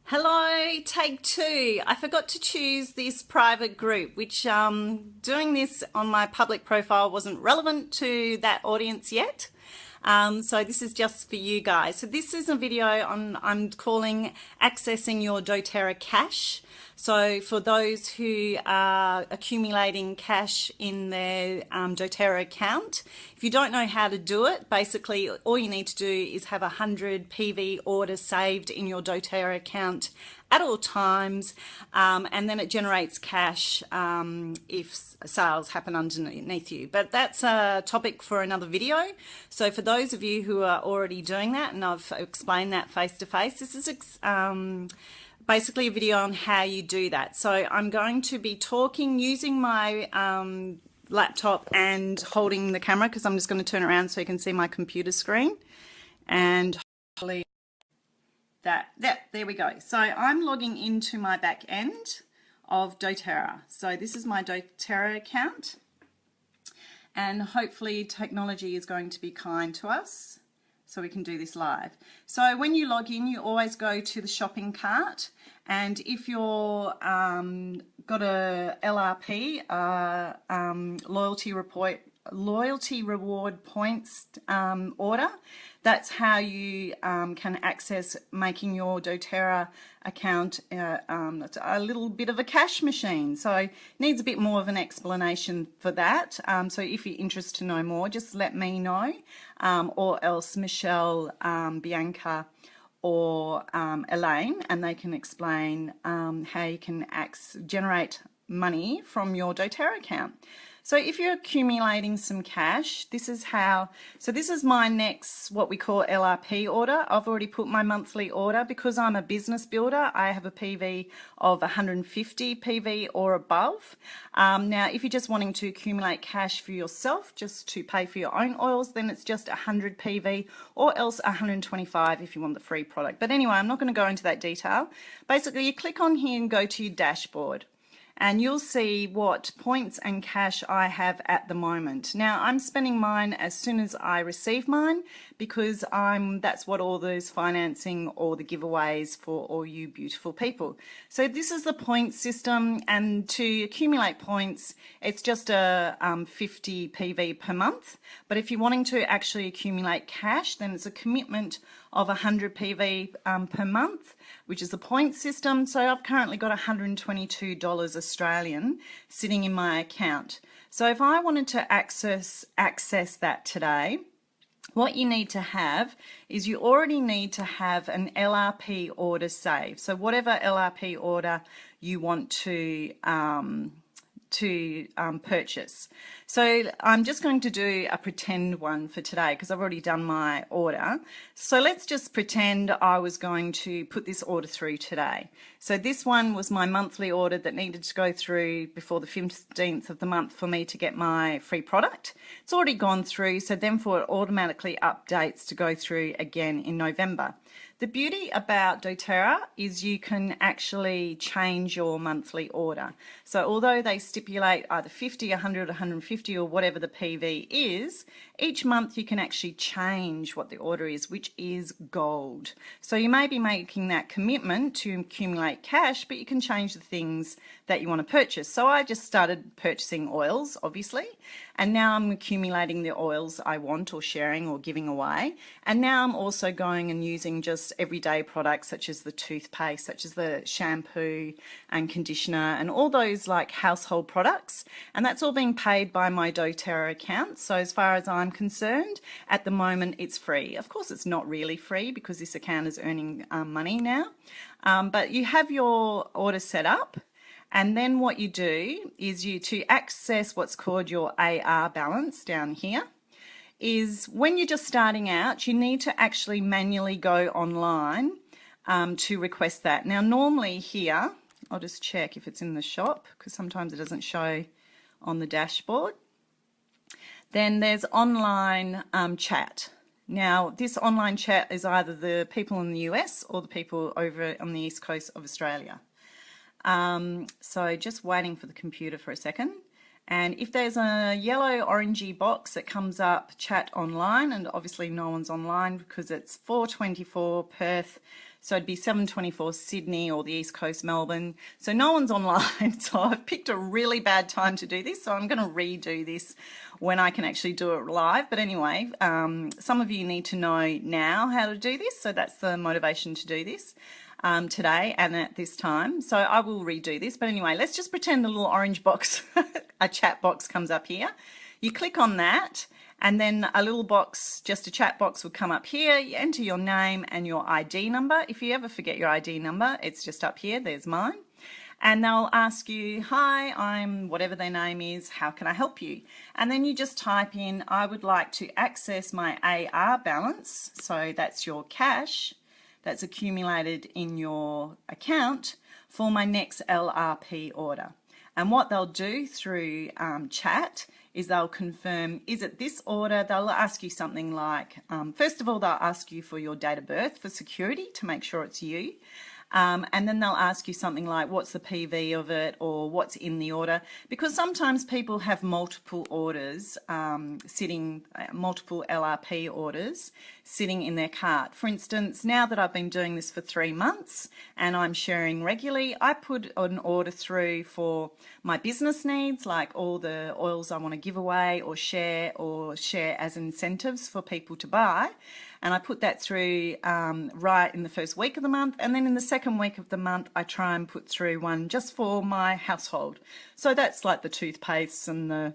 Hello, take two. I forgot to choose this private group, which doing this on my public profile wasn't relevant to that audience yet. So this is just for you guys. So this is a video I'm calling Accessing Your Doterra Cash. So for those who are accumulating cash in their Doterra account, if you don't know how to do it, basically all you need to do is have 100 PV orders saved in your Doterra account at all times, and then it generates cash if sales happen underneath you. But that's a topic for another video. So for those of you who are already doing that, and I've explained that face to face, this is basically a video on how you do that. So I'm going to be talking using my laptop and holding the camera, because I'm just going to turn around so you can see my computer screen, and hopefully there we go. So I'm logging into my back end of Doterra. So this is my Doterra account, and hopefully technology is going to be kind to us so we can do this live. So when you log in, you always go to the shopping cart, and if you're got a LRP, loyalty reward points order, that's how you can access making your Doterra account a little bit of a cash machine. So it needs a bit more of an explanation for that. So if you're interested to know more, just let me know, or else Michelle, Bianca, or Elaine, and they can explain how you can generate money from your Doterra account. So if you're accumulating some cash, this is how, so this is my next, what we call LRP order. I've already put my monthly order because I'm a business builder. I have a PV of 150 PV or above. Now, if you're just wanting to accumulate cash for yourself, just to pay for your own oils, then it's just 100 PV, or else 125 if you want the free product. But anyway, I'm not going to go into that detail. Basically, you click on here and go to your dashboard, and you'll see what points and cash I have at the moment. Now, I'm spending mine as soon as I receive mine, because that's what all those financing or the giveaways for all you beautiful people. So this is the point system, and to accumulate points, it's just a 50 PV per month. But if you're wanting to actually accumulate cash, then it's a commitment of 100 PV per month, which is the point system. So I've currently got $122 Australian sitting in my account. So if I wanted to access that today, what you need to have is you already need to have an LRP order saved. So whatever LRP order you want to purchase. So I'm just going to do a pretend one for today because I've already done my order. So let's just pretend I was going to put this order through today. So this one was my monthly order that needed to go through before the 15th of the month for me to get my free product. It's already gone through, so then for it automatically updates to go through again in November. The beauty about Doterra is you can actually change your monthly order. So although they stipulate either 50, 100, 150 or whatever the PV is, each month you can actually change what the order is, which is gold. So you may be making that commitment to accumulate cash, but you can change the things that you want to purchase. So I just started purchasing oils, obviously, and now I'm accumulating the oils I want, or sharing or giving away. And now I'm also going and using just everyday products such as the toothpaste, such as the shampoo and conditioner, and all those like household products. And that's all being paid by my Doterra account. So as far as I'm concerned, at the moment it's free. Of course, it's not really free because this account is earning money now. But you have your order set up. And then what you do is to access what's called your AR balance down here, is when you're just starting out, you need to actually manually go online to request that. Now, normally here, I'll just check if it's in the shop because sometimes it doesn't show on the dashboard. Then there's online chat. Now, this online chat is either the people in the US or the people over on the east coast of Australia. So just waiting for the computer for a second. And if there's a yellow orangey box that comes up, chat online, and obviously no one's online because it's 4:24 Perth, so it'd be 7:24 Sydney or the East Coast Melbourne. So no one's online. So I've picked a really bad time to do this. So I'm going to redo this when I can actually do it live. But anyway, some of you need to know now how to do this. So that's the motivation to do this today and at this time. So I will redo this. But anyway, let's just pretend a little orange box, a chat box comes up here. You click on that. And then a little box, just a chat box will come up here. You enter your name and your ID number. If you ever forget your ID number, it's just up here. There's mine. And they'll ask you, hi, I'm whatever their name is, how can I help you? And then you just type in, I would like to access my AR balance. So that's your cash that's accumulated in your account for my next LRP order. And what they'll do through chat is they'll confirm, is it this order? They'll ask you something like, first of all, they'll ask you for your date of birth for security to make sure it's you. And then they'll ask you something like, what's the PV of it, or what's in the order? Because sometimes people have multiple orders multiple LRP orders sitting in their cart. For instance, now that I've been doing this for 3 months and I'm sharing regularly, I put an order through for my business needs, like all the oils I want to give away or share as incentives for people to buy. And I put that through right in the first week of the month. And then in the second week of the month, I try and put through one just for my household. So that's like the toothpaste and the,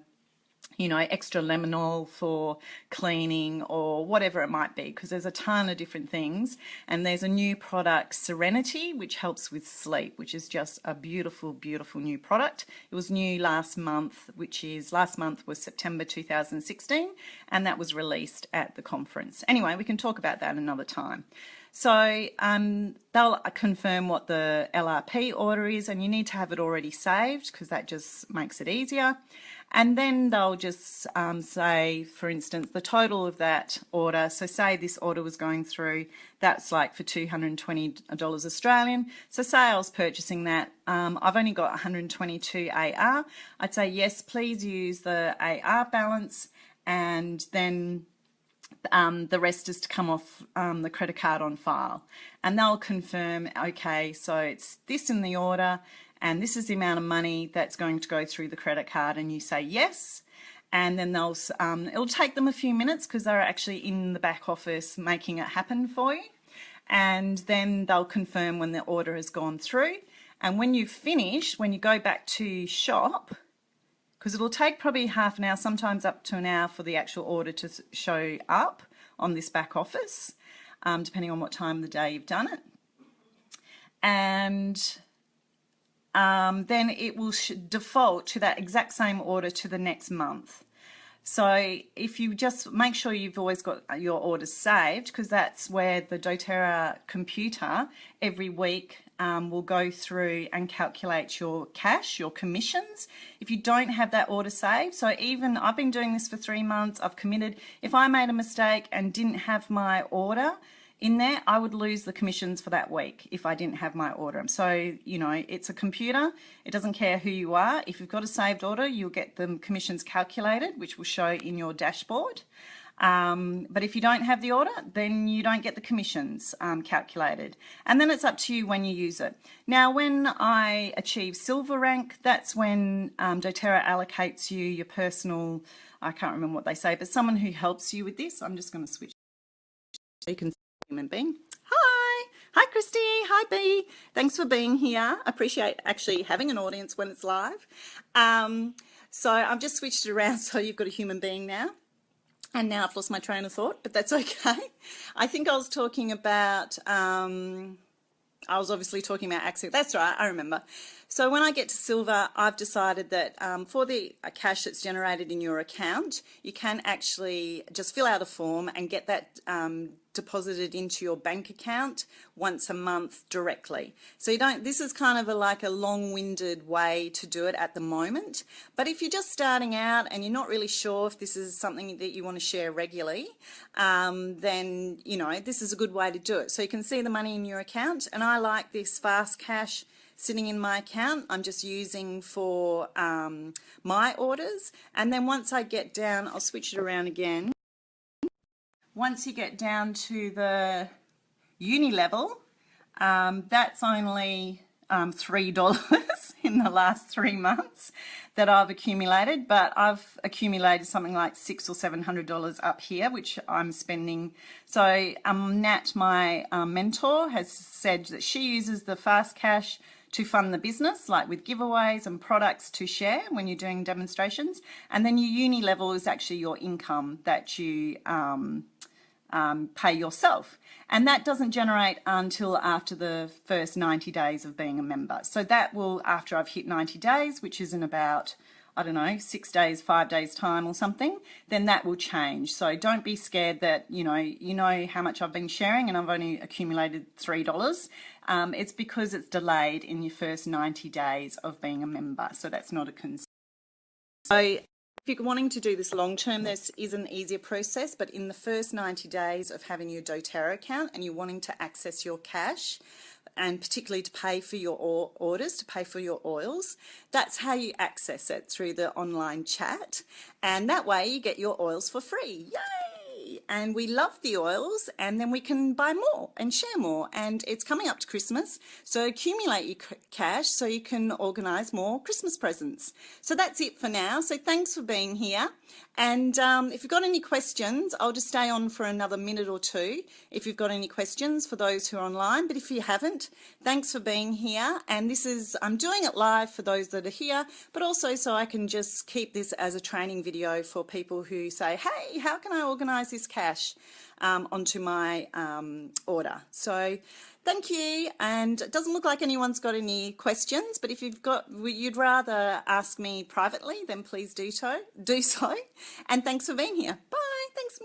extra lemonol for cleaning or whatever it might be, because there's a ton of different things. And there's a new product, Serenity, which helps with sleep, which is just a beautiful, beautiful new product. It was new last month, last month was September 2016, and that was released at the conference. Anyway, we can talk about that another time. So they'll confirm what the LRP order is, and you need to have it already saved because that just makes it easier. And then they'll just say, for instance, the total of that order. So say this order was going through, that's like for $220 Australian. So say I was purchasing that. I've only got 122 AR. I'd say, yes, please use the AR balance, and then the rest is to come off the credit card on file. And they'll confirm, okay, so it's this in the order, and this is the amount of money that's going to go through the credit card, and you say yes. And then it'll take them a few minutes because they're actually in the back office making it happen for you. And then they'll confirm when the order has gone through. And when you've finished, when you go back to shop, because it'll take probably half an hour, sometimes up to an hour for the actual order to show up on this back office, depending on what time of the day you've done it. And then it will default to that exact same order to the next month. So if you just make sure you've always got your orders saved, because that's where the Doterra computer every week will go through and calculate your cash, your commissions. If you don't have that order saved, so even I've been doing this for 3 months, I've committed, if I made a mistake and didn't have my order in there, I would lose the commissions for that week if I didn't have my order. So, it's a computer. It doesn't care who you are. If you've got a saved order, you'll get the commissions calculated, which will show in your dashboard. But if you don't have the order, then you don't get the commissions calculated. And then it's up to you when you use it. Now, when I achieve silver rank, that's when doTERRA allocates you your personal, I can't remember what they say, but someone who helps you with this. I'm just going to switch so you can see human being. Hi Christy, hi B. Thanks for being here. I appreciate actually having an audience when it's live. So I've just switched it around so you've got a human being now. And now I've lost my train of thought, but that's okay. I think I was talking about, obviously talking about access. That's right, I remember. So when I get to silver, I've decided that for the cash that's generated in your account, you can actually just fill out a form and get that deposited into your bank account once a month directly. So you don't, this is kind of like a long-winded way to do it at the moment. But if you're just starting out and you're not really sure if this is something that you want to share regularly, then, you know, this is a good way to do it. So you can see the money in your account, and I like this fast cash sitting in my account. I'm just using for my orders, and then once I get down, I'll switch it around again. Once you get down to the uni level, that's only $3 in the last 3 months that I've accumulated, but I've accumulated something like $600 or $700 up here, which I'm spending. So Nat, my mentor, has said that she uses the fast cash to fund the business, like with giveaways and products to share when you're doing demonstrations. And then your uni level is actually your income that you pay yourself. And that doesn't generate until after the first 90 days of being a member. So that will, after I've hit 90 days, which is in about, I don't know, 6 days, 5 days time or something, then that will change. So don't be scared that, you know how much I've been sharing and I've only accumulated $3. It's because it's delayed in your first 90 days of being a member. So that's not a concern. So if you're wanting to do this long term, this is an easier process, but in the first 90 days of having your doTERRA account and you're wanting to access your cash, and particularly to pay for your orders, to pay for your oils, that's how you access it, through the online chat. And that way you get your oils for free. Yay! And we love the oils, and then we can buy more and share more. And it's coming up to Christmas, so accumulate your cash so you can organise more Christmas presents. So that's it for now. So thanks for being here. And if you've got any questions, I'll just stay on for another minute or two if you've got any questions for those who are online. But if you haven't, thanks for being here. And this is, I'm doing it live for those that are here, but also so I can just keep this as a training video for people who say, hey, how can I organise this cash onto my order? So thank you. And it doesn't look like anyone's got any questions, but if you'd rather ask me privately, then please do so. And thanks for being here. Bye. Thanks.